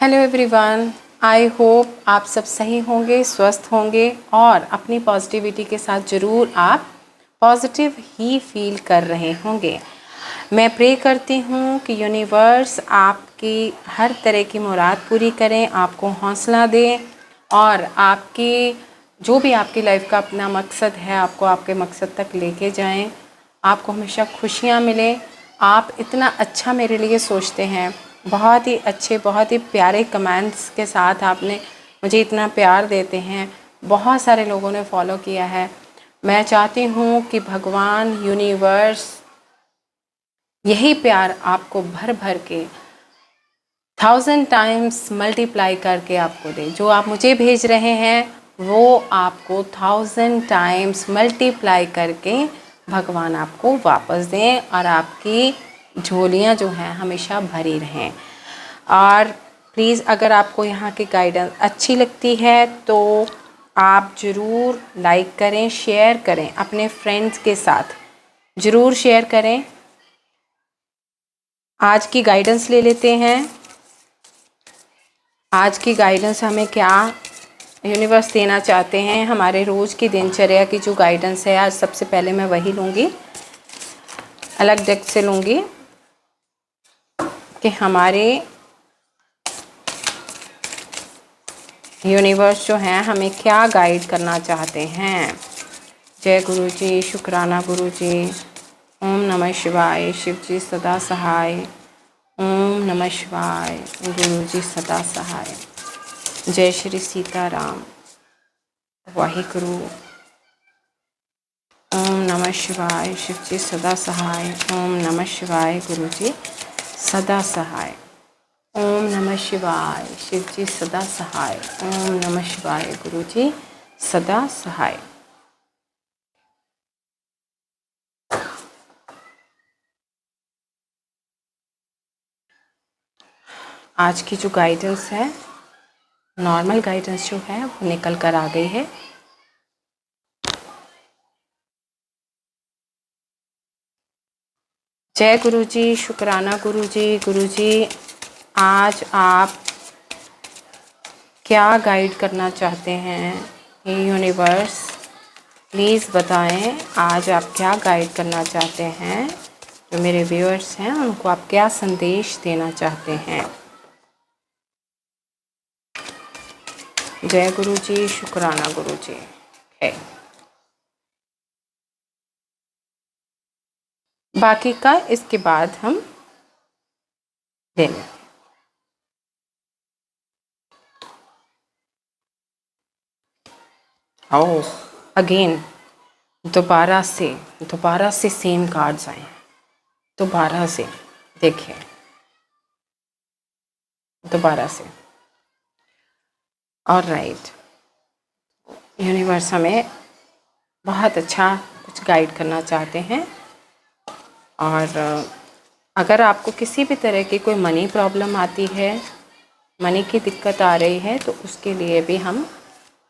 Hello everyone, I hope आप सब सही होंगे, स्वस्थ होंगे और अपनी पॉजिटिविटी के साथ ज़रूर आप पॉजिटिव ही फील कर रहे होंगे। मैं प्रे करती हूँ कि यूनिवर्स आपकी हर तरह की मुराद पूरी करें, आपको हौसला दें और आपकी जो भी आपकी लाइफ का अपना मकसद है आपको आपके मकसद तक लेके जाएं। आपको हमेशा खुशियाँ मिलें। आप इतना अच्छा मेरे लिए सोचते हैं, बहुत ही अच्छे बहुत ही प्यारे कमेंट्स के साथ आपने मुझे इतना प्यार देते हैं। बहुत सारे लोगों ने फॉलो किया है। मैं चाहती हूँ कि भगवान यूनिवर्स यही प्यार आपको भर भर के 1000 टाइम्स मल्टीप्लाई करके आपको दे। जो आप मुझे भेज रहे हैं वो आपको 1000 टाइम्स मल्टीप्लाई करके भगवान आपको वापस दें और आपकी झोलियाँ जो हैं हमेशा भरी रहें। और प्लीज़ अगर आपको यहाँ की गाइडेंस अच्छी लगती है तो आप ज़रूर लाइक करें, शेयर करें, अपने फ्रेंड्स के साथ ज़रूर शेयर करें। आज की गाइडेंस ले लेते हैं। आज की गाइडेंस हमें क्या यूनिवर्स देना चाहते हैं। हमारे रोज़ की दिनचर्या की जो गाइडेंस है, आज सबसे पहले मैं वही लूँगी, अलग डेक से लूँगी कि हमारे यूनिवर्स जो हैं हमें क्या गाइड करना चाहते हैं। जय गुरु जी, शुक्राना गुरु जी। ओम नमः शिवाय, शिव जी सदा सहाय। ओम नमः शिवाय, गुरु जी सदा सहाय। जय श्री सीताराम, वाहिगुरु। ओम नमः शिवाय, शिव जी सदा सहाय। ओम नमः शिवाय, गुरु जी सदा सहाय। ओम नमः शिवाय, शिव जी सदा सहाय। ओम नमः शिवाय, गुरु जी सदा सहाय। आज की जो गाइडेंस है, नॉर्मल गाइडेंस जो है वो निकल कर आ गई है। जय गुरु जी, शुक्राना गुरु जी। गुरु जी आज आप क्या गाइड करना चाहते हैं? ये यूनिवर्स प्लीज़ बताएं, आज आप क्या गाइड करना चाहते हैं? जो मेरे व्यूअर्स हैं उनको आप क्या संदेश देना चाहते हैं? जय गुरु जी, शुक्राना गुरु जी। है बाकी का इसके बाद हम ले लें। ओह, अगेन दोबारा से सेम कार्ड्स आए हैं। दोबारा से देखिए, दोबारा से। और राइट, यूनिवर्स हमें बहुत अच्छा कुछ गाइड करना चाहते हैं। और अगर आपको किसी भी तरह की कोई मनी प्रॉब्लम आती है, मनी की दिक्कत आ रही है, तो उसके लिए भी हम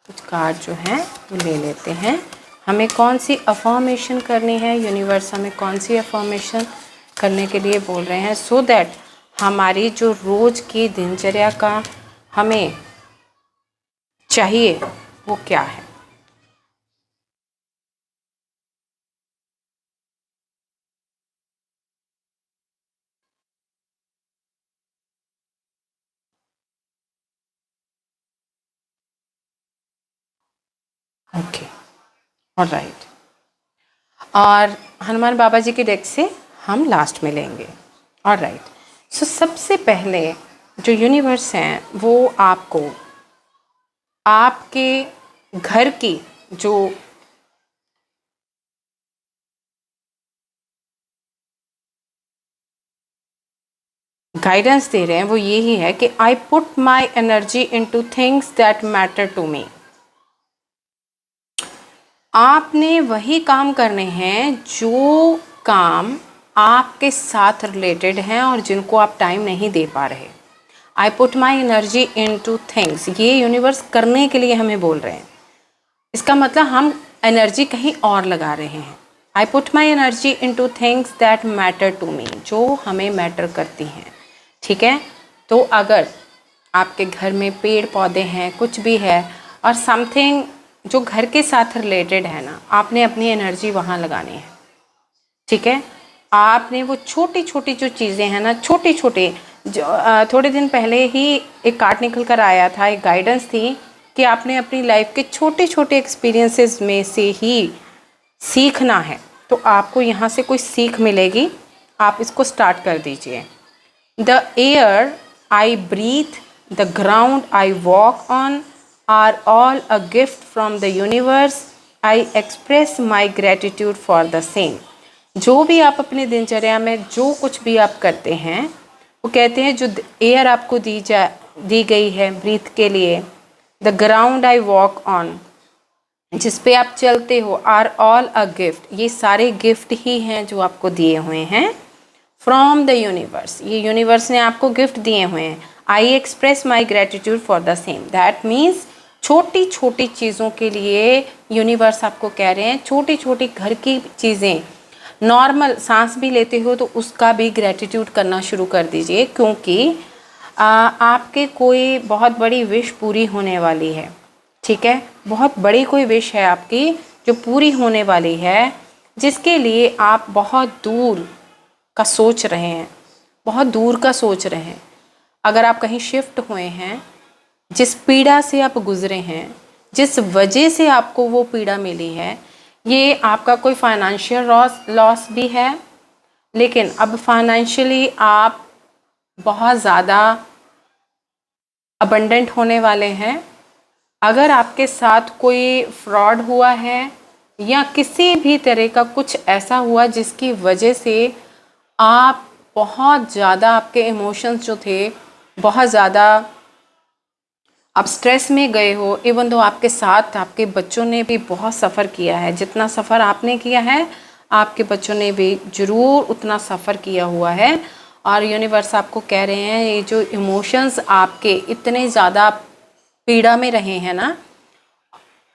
कुछ कार्ड जो हैं वो ले लेते हैं। हमें कौन सी अफर्मेशन करनी है, यूनिवर्स हमें कौन सी अफर्मेशन करने के लिए बोल रहे हैं, सो दैट हमारी जो रोज़ की दिनचर्या का हमें चाहिए वो क्या है। Okay, alright. और हनुमान बाबा जी के डेक से हम लास्ट में लेंगे। ऑलराइट, सो सबसे पहले जो यूनिवर्स हैं वो आपको आपके घर की जो गाइडेंस दे रहे हैं वो यही है कि I put my energy into things that matter to me. आपने वही काम करने हैं जो काम आपके साथ रिलेटेड हैं और जिनको आप टाइम नहीं दे पा रहे। आई put my energy into things, ये यूनिवर्स करने के लिए हमें बोल रहे हैं। इसका मतलब हम एनर्जी कहीं और लगा रहे हैं। I put my energy into things that matter to me, जो हमें मैटर करती हैं। ठीक है, तो अगर आपके घर में पेड़ पौधे हैं, कुछ भी है, और समथिंग जो घर के साथ रिलेटेड है ना, आपने अपनी एनर्जी वहाँ लगानी है। ठीक है, आपने वो छोटी छोटी जो चीज़ें हैं ना, छोटे छोटे जो थोड़े दिन पहले ही एक कार्ड निकल कर आया था, एक गाइडेंस थी कि आपने अपनी लाइफ के छोटे छोटे एक्सपीरियंसेस में से ही सीखना है। तो आपको यहाँ से कोई सीख मिलेगी, आप इसको स्टार्ट कर दीजिए। The air I breathe, the ground I walk on are all a gift from the universe, I express my gratitude for the same. जो भी आप अपने दिनचर्या में जो कुछ भी आप करते हैं, वो कहते हैं जो एयर आपको दी गई है ब्रीथ के लिए, the ground I walk on, जिस पे आप चलते हो, आर ऑल अ गिफ्ट, ये सारे गिफ्ट ही हैं जो आपको दिए हुए हैं फ्रॉम द यूनिवर्स, ये यूनिवर्स ने आपको गिफ्ट दिए हुए हैं। आई express my gratitude for the same, that means छोटी छोटी चीज़ों के लिए यूनिवर्स आपको कह रहे हैं, छोटी छोटी घर की चीज़ें, नॉर्मल सांस भी लेते हो तो उसका भी ग्रेटिट्यूड करना शुरू कर दीजिए, क्योंकि आपके कोई बहुत बड़ी विश पूरी होने वाली है। ठीक है, बहुत बड़ी कोई विश है आपकी जो पूरी होने वाली है, जिसके लिए आप बहुत दूर का सोच रहे हैं, बहुत दूर का सोच रहे हैं। अगर आप कहीं शिफ्ट हुए हैं, जिस पीड़ा से आप गुजरे हैं, जिस वजह से आपको वो पीड़ा मिली है, ये आपका कोई फाइनेंशियल लॉस भी है, लेकिन अब फाइनेंशियली आप बहुत ज़्यादा अबंडेंट होने वाले हैं। अगर आपके साथ कोई फ्रॉड हुआ है या किसी भी तरह का कुछ ऐसा हुआ जिसकी वजह से आप बहुत ज़्यादा, आपके इमोशंस जो थे बहुत ज़्यादा, आप स्ट्रेस में गए हो, इवन तो आपके साथ आपके बच्चों ने भी बहुत सफ़र किया है, जितना सफ़र आपने किया है आपके बच्चों ने भी ज़रूर उतना सफ़र किया हुआ है। और यूनिवर्स आपको कह रहे हैं ये जो इमोशंस आपके इतने ज़्यादा पीड़ा में रहे हैं ना,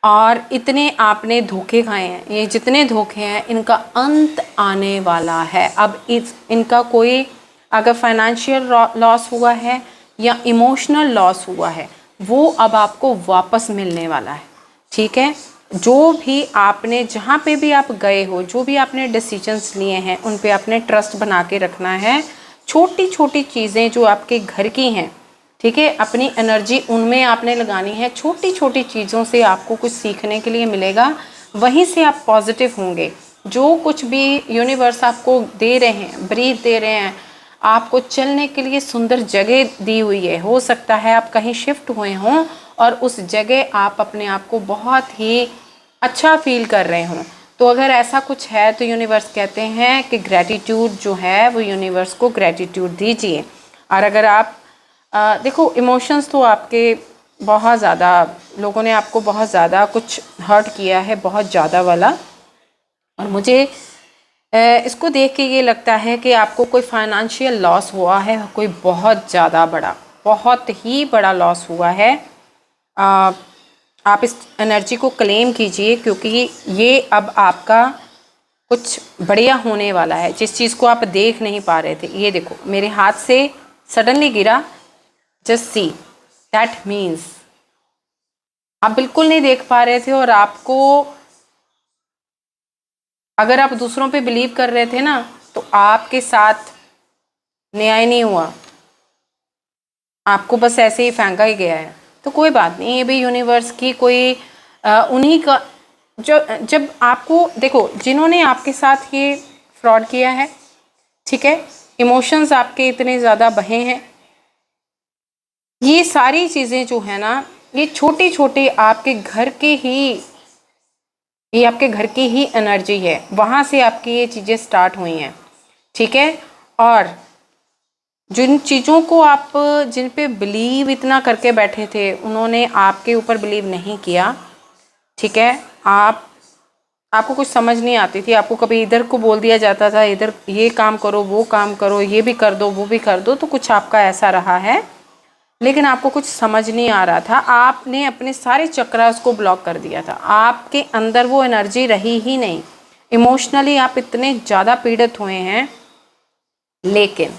और इतने आपने धोखे खाए हैं, ये जितने धोखे हैं इनका अंत आने वाला है। अब इनका कोई अगर फाइनेंशियल लॉस हुआ है या इमोशनल लॉस हुआ है, वो अब आपको वापस मिलने वाला है। ठीक है, जो भी आपने जहाँ पे भी आप गए हो, जो भी आपने डिसीजंस लिए हैं, उन पे आपने ट्रस्ट बना के रखना है। छोटी छोटी चीज़ें जो आपके घर की हैं, ठीक है, अपनी एनर्जी उनमें आपने लगानी है। छोटी छोटी चीज़ों से आपको कुछ सीखने के लिए मिलेगा, वहीं से आप पॉजिटिव होंगे। जो कुछ भी यूनिवर्स आपको दे रहे हैं, ब्रीथ दे रहे हैं, आपको चलने के लिए सुंदर जगह दी हुई है। हो सकता है आप कहीं शिफ्ट हुए हों और उस जगह आप अपने आप को बहुत ही अच्छा फील कर रहे हों, तो अगर ऐसा कुछ है तो यूनिवर्स कहते हैं कि ग्रैटिट्यूड जो है वो यूनिवर्स को ग्रैटिट्यूड दीजिए। और अगर आप देखो, इमोशंस तो आपके बहुत ज़्यादा, लोगों ने आपको बहुत ज़्यादा कुछ हर्ट किया है, बहुत ज़्यादा वाला, और मुझे इसको देख के ये लगता है कि आपको कोई फाइनेंशियल लॉस हुआ है, कोई बहुत ज़्यादा बड़ा, बहुत ही बड़ा लॉस हुआ है। आप इस एनर्जी को क्लेम कीजिए, क्योंकि ये अब आपका कुछ बढ़िया होने वाला है। जिस चीज़ को आप देख नहीं पा रहे थे, ये देखो मेरे हाथ से सडनली गिरा, जस्ट सी, दैट मीन्स आप बिल्कुल नहीं देख पा रहे थे, और आपको अगर आप दूसरों पे बिलीव कर रहे थे ना, तो आपके साथ न्याय नहीं हुआ, आपको बस ऐसे ही फेंका ही गया है। तो कोई बात नहीं, ये भी यूनिवर्स की कोई उन्हीं का, जब आपको देखो, जिन्होंने आपके साथ ये फ्रॉड किया है, ठीक है, इमोशंस आपके इतने ज़्यादा बहे हैं, ये सारी चीज़ें जो है ना, ये छोटी छोटी आपके घर के ही, ये आपके घर की ही एनर्जी है, वहाँ से आपकी ये चीज़ें स्टार्ट हुई हैं। ठीक है, और जिन चीज़ों को आप, जिन पे बिलीव इतना करके बैठे थे, उन्होंने आपके ऊपर बिलीव नहीं किया। ठीक है, आपको कुछ समझ नहीं आती थी, आपको कभी इधर को बोल दिया जाता था, इधर ये काम करो, वो काम करो, ये भी कर दो, वो भी कर दो, तो कुछ आपका ऐसा रहा है, लेकिन आपको कुछ समझ नहीं आ रहा था। आपने अपने सारे चक्रास को ब्लॉक कर दिया था, आपके अंदर वो एनर्जी रही ही नहीं। इमोशनली आप इतने ज़्यादा पीड़ित हुए हैं, लेकिन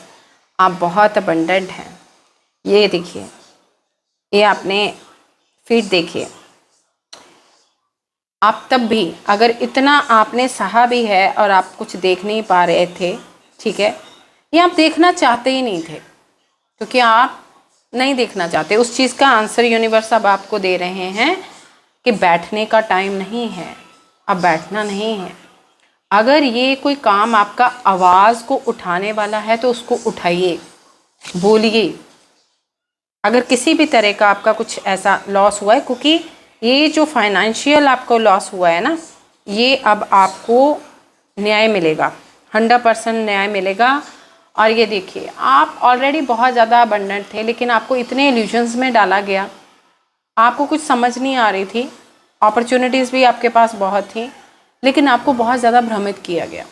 आप बहुत अबंडेंट हैं। ये देखिए, ये आपने फीड देखिए। आप तब भी अगर इतना आपने सहा भी है और आप कुछ देख नहीं पा रहे थे, ठीक है, ये आप देखना चाहते ही नहीं थे, क्योंकि आप नहीं देखना चाहते। उस चीज़ का आंसर यूनिवर्स अब आपको दे रहे हैं कि बैठने का टाइम नहीं है, अब बैठना नहीं है। अगर ये कोई काम आपका आवाज़ को उठाने वाला है तो उसको उठाइए, बोलिए। अगर किसी भी तरह का आपका कुछ ऐसा लॉस हुआ है, क्योंकि ये जो फाइनेंशियल आपको लॉस हुआ है ना, ये अब आपको न्याय मिलेगा, 100% न्याय मिलेगा। और ये देखिए, आप ऑलरेडी बहुत ज़्यादा अबंडेंट थे, लेकिन आपको इतने इल्यूजन्स में डाला गया, आपको कुछ समझ नहीं आ रही थी, अपॉर्चुनिटीज़ भी आपके पास बहुत थी, लेकिन आपको बहुत ज़्यादा भ्रमित किया गया।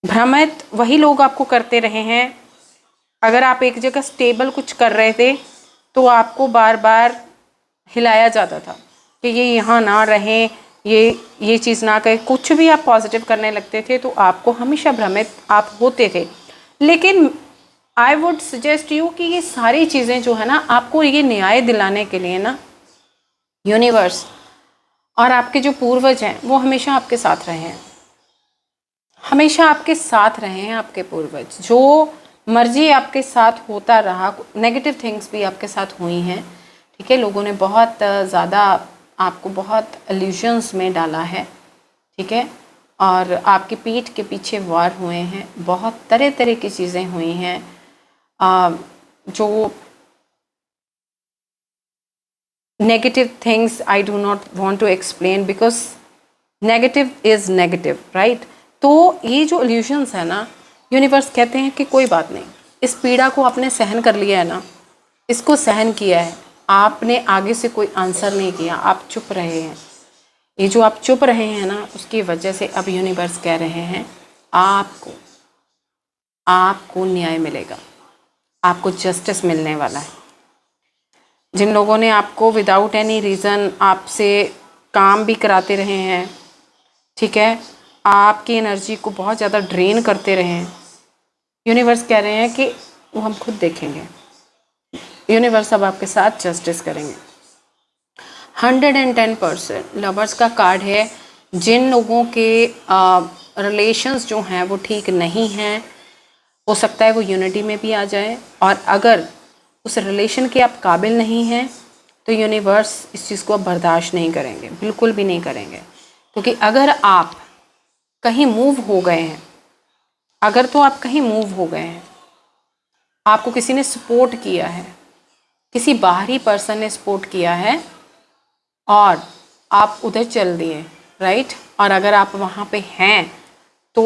भ्रमित वही लोग आपको करते रहे हैं। अगर आप एक जगह स्टेबल कुछ कर रहे थे तो आपको बार बार हिलाया जाता था कि ये यहाँ ना रहें, ये चीज़ ना करें। कुछ भी आप पॉजिटिव करने लगते थे तो आपको हमेशा भ्रमित आप होते थे। लेकिन आई वुड सजेस्ट यू कि ये सारी चीज़ें जो है ना, आपको ये न्याय दिलाने के लिए ना, यूनिवर्स और आपके जो पूर्वज हैं वो हमेशा आपके साथ रहे हैं, हमेशा आपके साथ रहे हैं। आपके पूर्वज जो मर्जी आपके साथ होता रहा, नेगेटिव थिंग्स भी आपके साथ हुई हैं, ठीक है। लोगों ने बहुत ज़्यादा आपको बहुत इल्यूजन्स में डाला है, ठीक है, और आपकी पीठ के पीछे वार हुए हैं, बहुत तरह तरह की चीज़ें हुई हैं जो negative things I do not want to explain because negative is negative, right. तो ये जो इल्यूजन्स है ना, यूनिवर्स कहते हैं कि कोई बात नहीं, इस पीड़ा को आपने सहन कर लिया है ना, इसको सहन किया है, आपने आगे से कोई आंसर नहीं किया, आप चुप रहे हैं। ये जो आप चुप रहे हैं ना, उसकी वजह से अब यूनिवर्स कह रहे हैं आपको न्याय मिलेगा, आपको जस्टिस मिलने वाला है। जिन लोगों ने आपको विदाउट एनी रीज़न आपसे काम भी कराते रहे हैं, ठीक है, आपकी एनर्जी को बहुत ज़्यादा ड्रेन करते रहे हैं, यूनिवर्स कह रहे हैं कि वो हम खुद देखेंगे। यूनिवर्स अब आपके साथ जस्टिस करेंगे। 110% लवर्स का कार्ड है। जिन लोगों के रिलेशंस जो हैं वो ठीक नहीं हैं, हो सकता है वो यूनिटी में भी आ जाए, और अगर उस रिलेशन के आप काबिल नहीं हैं तो यूनिवर्स इस चीज़ को अब बर्दाश्त नहीं करेंगे, बिल्कुल भी नहीं करेंगे। क्योंकि अगर आप कहीं मूव हो गए हैं, अगर तो आप कहीं मूव हो गए हैं, आपको किसी ने सपोर्ट किया है, किसी बाहरी पर्सन ने सपोर्ट किया है और आप उधर चल दिए, राइट। और अगर आप वहाँ पे हैं तो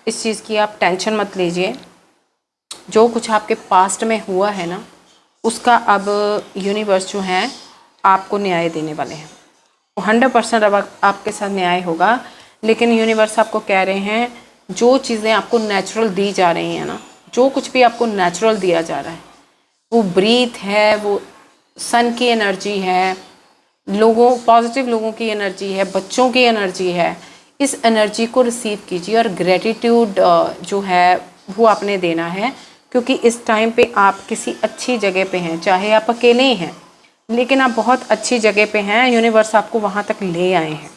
इस चीज़ की आप टेंशन मत लीजिए। जो कुछ आपके पास्ट में हुआ है ना, उसका अब यूनिवर्स जो है आपको न्याय देने वाले हैं। 100% अब आपके साथ न्याय होगा। लेकिन यूनिवर्स आपको कह रहे हैं, जो चीज़ें आपको नेचुरल दी जा रही हैं ना, जो कुछ भी आपको नेचुरल दिया जा रहा है, वो ब्रीथ है, वो सन की एनर्जी है, लोगों पॉजिटिव लोगों की एनर्जी है, बच्चों की एनर्जी है, इस एनर्जी को रिसीव कीजिए और ग्रेटिट्यूड जो है वो आपने देना है। क्योंकि इस टाइम पे आप किसी अच्छी जगह पे हैं, चाहे आप अकेले ही हैं, लेकिन आप बहुत अच्छी जगह पे हैं। यूनिवर्स आपको वहाँ तक ले आए हैं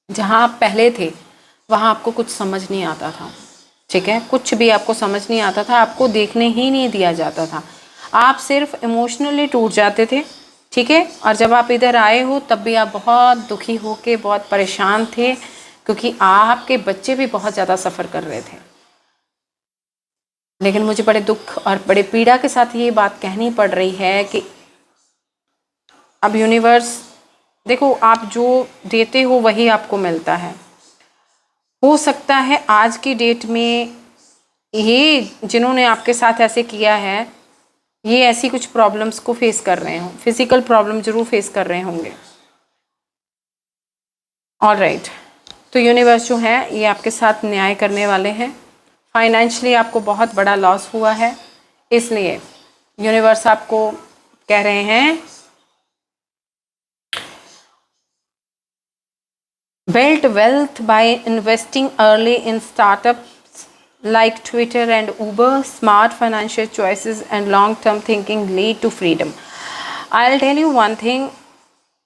जहाँ आप पहले थे, वहाँ आपको कुछ समझ नहीं आता था, ठीक है, कुछ भी आपको समझ नहीं आता था, आपको देखने ही नहीं दिया जाता था, आप सिर्फ इमोशनली टूट जाते थे, ठीक है। और जब आप इधर आए हो तब भी आप बहुत दुखी होके बहुत परेशान थे, क्योंकि आपके बच्चे भी बहुत ज़्यादा सफ़र कर रहे थे। लेकिन मुझे बड़े दुख और बड़े पीड़ा के साथ ये बात कहनी पड़ रही है कि अब यूनिवर्स, देखो, आप जो देते हो वही आपको मिलता है। हो सकता है आज की डेट में ये जिन्होंने आपके साथ ऐसे किया है, ये ऐसी कुछ प्रॉब्लम्स को फेस कर रहे हों, फिजिकल प्रॉब्लम जरूर फेस कर रहे होंगे। ऑलराइट, तो यूनिवर्स जो है ये आपके साथ न्याय करने वाले हैं। फाइनेंशियली आपको बहुत बड़ा लॉस हुआ है, इसलिए यूनिवर्स आपको कह रहे हैं build wealth by investing early in startups like Twitter and Uber, smart financial choices and long-term thinking lead to freedom. I'll tell you one thing,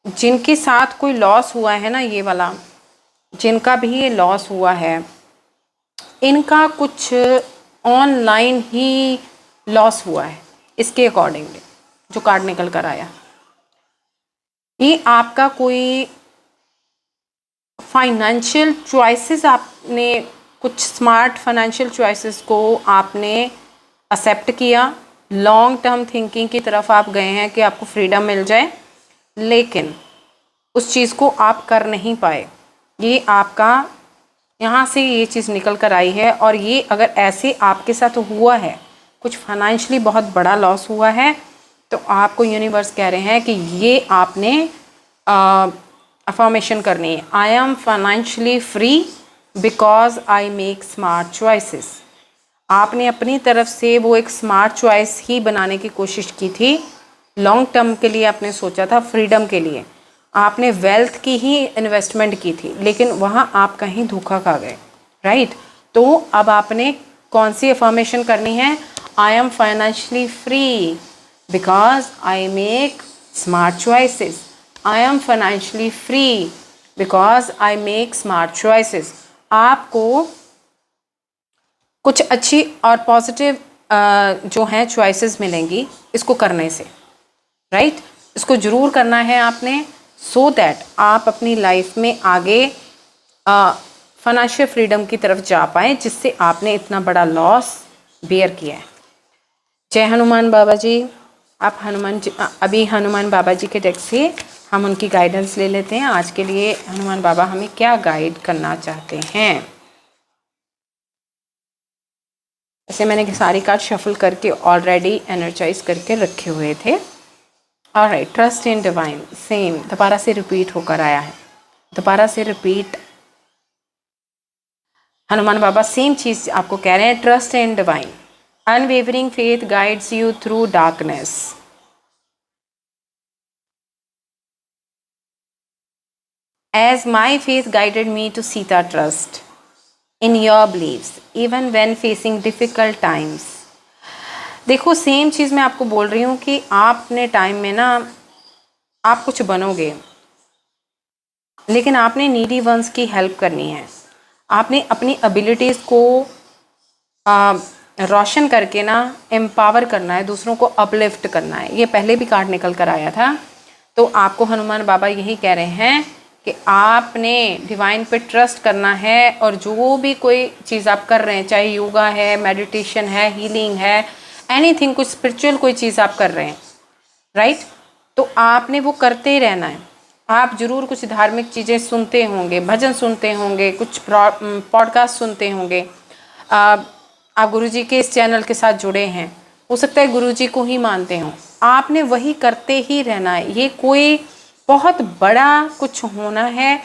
जिनके साथ कोई लॉस हुआ है ना, ये वाला जिनका भी ये लॉस हुआ है, इनका कुछ ऑनलाइन ही लॉस हुआ है। इसके अकॉर्डिंगली जो कार्ड निकल कर आया, ये आपका कोई फाइनेंशियल चॉइसेस, आपने कुछ स्मार्ट फाइनेंशियल चॉइसेस को आपने एक्सेप्ट किया, लॉन्ग टर्म थिंकिंग की तरफ आप गए हैं कि आपको फ्रीडम मिल जाए, लेकिन उस चीज़ को आप कर नहीं पाए। ये आपका यहाँ से ये चीज़ निकल कर आई है। और ये अगर ऐसे आपके साथ हुआ है, कुछ फाइनेंशियली बहुत बड़ा लॉस हुआ है, तो आपको यूनिवर्स कह रहे हैं कि ये आपने अफर्मेशन करनी है। I am financially free because I make smart choices. आपने अपनी तरफ से वो एक स्मार्ट चॉइस ही बनाने की कोशिश की थी, लॉन्ग टर्म के लिए आपने सोचा था, फ्रीडम के लिए आपने वेल्थ की ही इन्वेस्टमेंट की थी, लेकिन वहाँ आप कहीं धोखा खा गए, राइट। तो अब आपने कौन सी अफर्मेशन करनी है? I am financially free because I make smart choices. I am financially free because I make smart choices. आपको कुछ अच्छी और पॉजिटिव जो हैं चॉइसेस मिलेंगी इसको करने से, राइट। इसको ज़रूर करना है आपने, सो दैट आप अपनी लाइफ में आगे फाइनेंशियल फ्रीडम की तरफ जा पाएँ, जिससे आपने इतना बड़ा लॉस बेयर किया है। जय हनुमान बाबा जी। आप हनुमान जी, अभी हनुमान बाबा जी के डेक से हम उनकी गाइडेंस ले लेते हैं। आज के लिए हनुमान बाबा हमें क्या गाइड करना चाहते हैं। ऐसे मैंने सारी कार्ड शफल करके ऑलरेडी एनर्जाइज करके रखे हुए थे। Alright, trust in divine, same दोबारा से रिपीट होकर आया है, दोबारा से रिपीट। हनुमान बाबा सेम चीज़ आपको कह रहे हैं, trust in divine, unwavering faith guides you through darkness. As my faith guided me to Sita, trust in your beliefs even when facing difficult times। देखो सेम चीज़ मैं आपको बोल रही हूँ कि आपने टाइम में ना आप कुछ बनोगे, लेकिन आपने नीडी वंस की हेल्प करनी है। आपने अपनी एबिलिटीज़ को रोशन करके ना एम्पावर करना है, दूसरों को अपलिफ्ट करना है। ये पहले भी कार्ड निकल कर आया था। तो आपको हनुमान बाबा यही कह रहे हैं कि आपने डिवाइन पे ट्रस्ट करना है, और जो भी कोई चीज़ आप कर रहे हैं, चाहे योगा है, मेडिटेशन है, हीलिंग है, एनीथिंग, कुछ स्पिरिचुअल कोई चीज़ आप कर रहे हैं, राइट, तो आपने वो करते ही रहना है। आप ज़रूर कुछ धार्मिक चीज़ें सुनते होंगे, भजन सुनते होंगे, कुछ पॉडकास्ट सुनते होंगे, आप गुरुजी के इस चैनल के साथ जुड़े हैं, हो सकता है गुरुजी को ही मानते हों। आपने वही करते ही रहना है। ये कोई बहुत बड़ा कुछ होना है,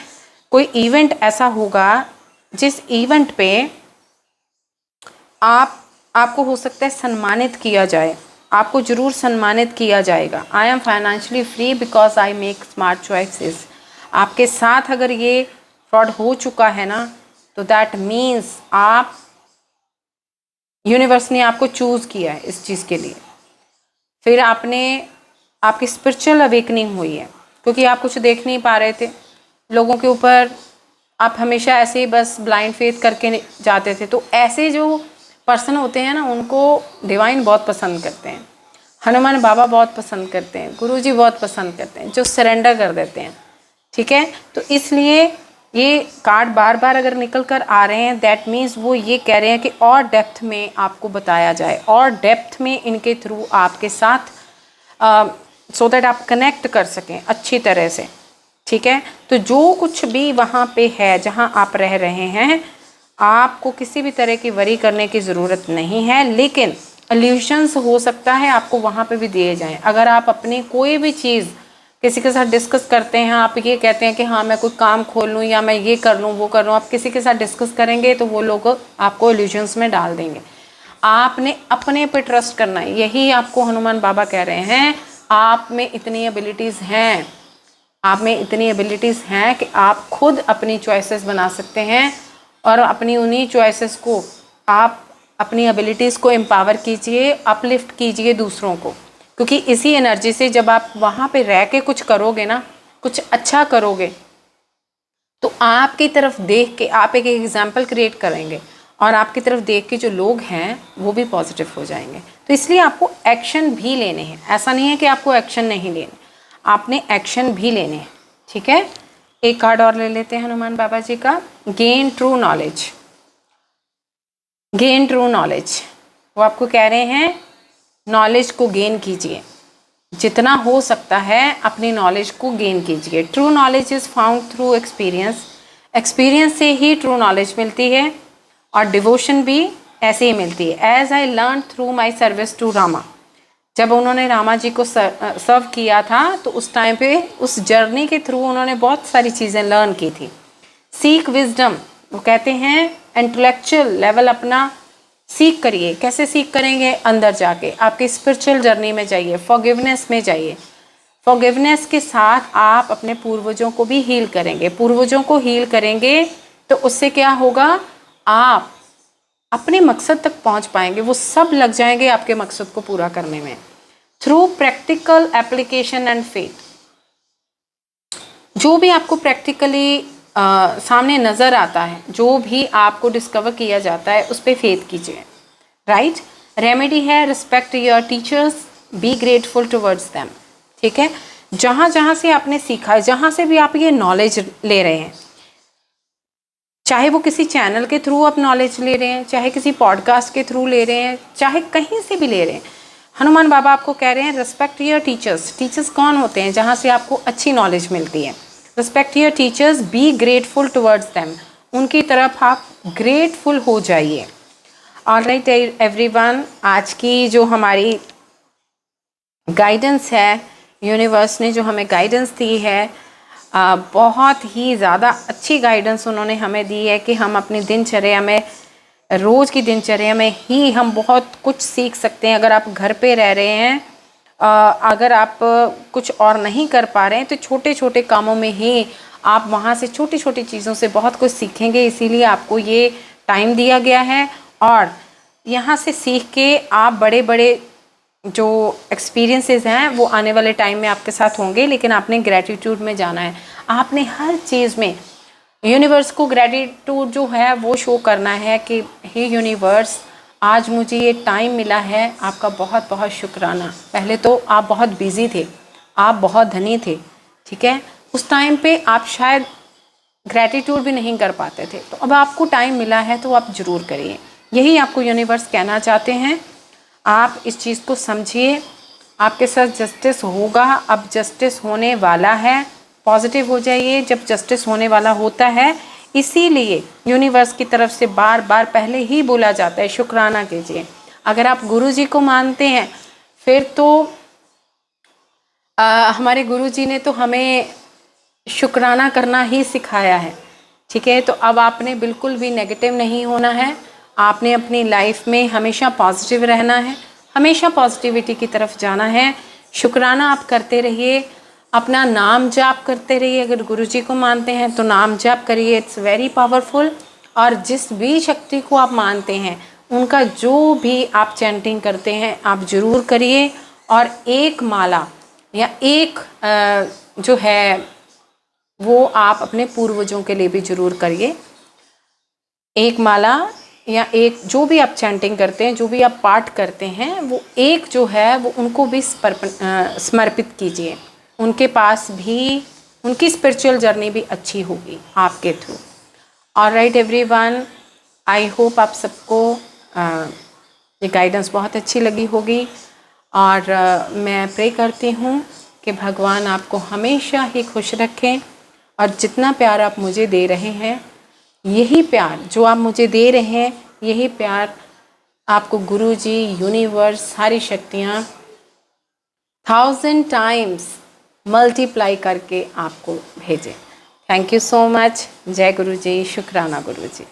कोई इवेंट ऐसा होगा जिस इवेंट पे आपको हो सकता है सम्मानित किया जाए, आपको ज़रूर सम्मानित किया जाएगा। I am financially free because I make smart choices. आपके साथ अगर ये फ्रॉड हो चुका है ना, तो दैट मीन्स आप, यूनिवर्स ने आपको चूज़ किया है इस चीज़ के लिए। फिर आपकी स्पिरिचुअल अवेकनिंग हुई है, क्योंकि आप कुछ देख नहीं पा रहे थे लोगों के ऊपर, आप हमेशा ऐसे ही बस ब्लाइंड फेथ करके जाते थे। तो ऐसे जो पर्सन होते हैं ना, उनको डिवाइन बहुत पसंद करते हैं, हनुमान बाबा बहुत पसंद करते हैं, गुरुजी बहुत पसंद करते हैं, जो सरेंडर कर देते हैं, ठीक है। तो इसलिए ये कार्ड बार बार अगर निकल कर आ रहे हैं, दैट मीन्स वो ये कह रहे हैं कि और डेप्थ में आपको बताया जाए, और डेप्थ में इनके थ्रू आपके साथ सो दैट आप कनेक्ट कर सकें अच्छी तरह से, ठीक है। तो जो कुछ भी वहाँ पे है जहाँ आप रह रहे हैं, आपको किसी भी तरह की वरी करने की ज़रूरत नहीं है, लेकिन इल्यूशंस हो सकता है आपको वहाँ पे भी दिए जाएं। अगर आप अपनी कोई भी चीज़ किसी के साथ डिस्कस करते हैं, आप ये कहते हैं कि हाँ मैं कोई काम खोल लूँ या मैं ये कर लूँ वो कर लूँ, आप किसी के साथ डिस्कस करेंगे तो वो लोग आपको इल्यूशंस में डाल देंगे। आपने अपने पे ट्रस्ट करना है, यही आपको हनुमान बाबा कह रहे हैं। आप में इतनी एबिलिटीज़ हैं, आप में इतनी एबिलिटीज़ हैं कि आप खुद अपनी चॉइसेस बना सकते हैं, और अपनी उन्हीं चॉइसेस को आप अपनी एबिलिटीज़ को एम्पावर कीजिए, अपलिफ्ट कीजिए दूसरों को, क्योंकि इसी एनर्जी से जब आप वहाँ पे रह के कुछ करोगे ना, कुछ अच्छा करोगे, तो आपकी तरफ देख के आप एक एग्जाम्पल क्रिएट करेंगे और आपकी तरफ देख के जो लोग हैं वो भी पॉजिटिव हो जाएंगे। तो इसलिए आपको एक्शन भी लेने हैं, ऐसा नहीं है कि आपको एक्शन नहीं लेने, आपने एक्शन भी लेने हैं। ठीक है, एक कार्ड और ले लेते हैं हनुमान बाबा जी का, gain true knowledge. Gain true knowledge, वो आपको कह रहे हैं नॉलेज को गेन कीजिए, जितना हो सकता है अपनी नॉलेज को गेन कीजिए। True knowledge is found through experience, experience से ही ट्रू नॉलेज मिलती है, और डिवोशन भी ऐसे ही मिलती है। As I learn through my service to Rama, जब उन्होंने रामा जी को सर्व किया था तो उस टाइम पे उस जर्नी के थ्रू उन्होंने बहुत सारी चीज़ें लर्न की थी। सीक विजडम, वो कहते हैं इंटेलेक्चुअल लेवल अपना सीख करिए। कैसे सीख करेंगे? अंदर जाके आपके स्पिरिचुअल जर्नी में जाइए, फॉरगिवनेस में जाइए। फॉरगिवनेस के साथ आप अपने पूर्वजों को भी हील करेंगे। पूर्वजों को हील करेंगे तो उससे क्या होगा, आप अपने मकसद तक पहुंच पाएंगे, वो सब लग जाएंगे आपके मकसद को पूरा करने में। Through practical application and faith, जो भी आपको प्रैक्टिकली सामने नज़र आता है, जो भी आपको डिस्कवर किया जाता है, उस पर फेथ कीजिए। राइट, रेमेडी है respect your teachers, be grateful towards them. ठीक है, जहाँ जहाँ से आपने सीखा है, जहाँ से भी आप ये नॉलेज ले रहे हैं, चाहे वो किसी चैनल के थ्रू आप नॉलेज ले रहे हैं, चाहे किसी पॉडकास्ट के थ्रू ले रहे हैं, चाहे कहीं से भी ले रहे हैं, हनुमान बाबा आपको कह रहे हैं रिस्पेक्ट योर टीचर्स। टीचर्स कौन होते हैं? जहाँ से आपको अच्छी नॉलेज मिलती है। Respect your teachers, be grateful towards them, उनकी तरफ आप ग्रेटफुल हो जाइए। ऑलराइट एवरीवन, आज की जो हमारी गाइडेंस है, यूनिवर्स ने जो हमें गाइडेंस दी है, बहुत ही ज़्यादा अच्छी गाइडेंस उन्होंने हमें दी है कि हम अपनी दिनचर्या में, रोज़ की दिनचर्या में ही हम बहुत कुछ सीख सकते हैं। अगर आप घर पे रह रहे हैं, अगर आप कुछ और नहीं कर पा रहे हैं, तो छोटे छोटे कामों में ही आप वहाँ से छोटी छोटी चीज़ों से बहुत कुछ सीखेंगे। इसीलिए आपको ये टाइम दिया गया है, और यहाँ से सीख के आप बड़े बड़े जो एक्सपीरियंसेस हैं वो आने वाले टाइम में आपके साथ होंगे। लेकिन आपने ग्रैटिट्यूड में जाना है, आपने हर चीज़ में यूनिवर्स को ग्रैटिट्यूड जो है वो शो करना है कि हे यूनिवर्स, आज मुझे ये टाइम मिला है, आपका बहुत बहुत शुक्राना। पहले तो आप बहुत बिजी थे, आप बहुत धनी थे, ठीक है, उस टाइम पे आप शायद ग्रैटिट्यूड भी नहीं कर पाते थे, तो अब आपको टाइम मिला है तो आप ज़रूर करिए। यही आपको यूनिवर्स कहना चाहते हैं। आप इस चीज़ को समझिए, आपके साथ जस्टिस होगा, अब जस्टिस होने वाला है। पॉजिटिव हो जाइए, जब जस्टिस होने वाला होता है, इसीलिए यूनिवर्स की तरफ से बार बार पहले ही बोला जाता है शुक्राना कीजिए। अगर आप गुरु जी को मानते हैं, फिर तो हमारे गुरु जी ने तो हमें शुक्राना करना ही सिखाया है। ठीक है, तो अब आपने बिल्कुल भी नेगेटिव नहीं होना है, आपने अपनी लाइफ में हमेशा पॉजिटिव रहना है, हमेशा पॉजिटिविटी की तरफ जाना है। शुक्राना आप करते रहिए, अपना नाम जाप करते रहिए। अगर गुरुजी को मानते हैं तो नाम जाप करिए, इट्स वेरी पावरफुल। और जिस भी शक्ति को आप मानते हैं, उनका जो भी आप चैंटिंग करते हैं आप ज़रूर करिए। और एक माला या एक जो है वो आप अपने पूर्वजों के लिए भी ज़रूर करिए। एक माला या एक जो भी आप चैंटिंग करते हैं, जो भी आप पाठ करते हैं, वो एक जो है वो उनको भी समर्पित कीजिए। उनके पास भी उनकी स्पिरिचुअल जर्नी भी अच्छी होगी आपके through. Alright everyone, I hope आप सबको ये गाइडेंस बहुत अच्छी लगी होगी। और मैं प्रे करती हूँ कि भगवान आपको हमेशा ही खुश रखें, और जितना प्यार आप मुझे दे रहे हैं, यही प्यार जो आप मुझे दे रहे हैं, यही प्यार आपको गुरुजी, यूनिवर्स, सारी शक्तियाँ 1000 टाइम्स मल्टीप्लाई करके आपको भेजें। Thank you so much. जय गुरु जी, शुक्राना गुरु जी।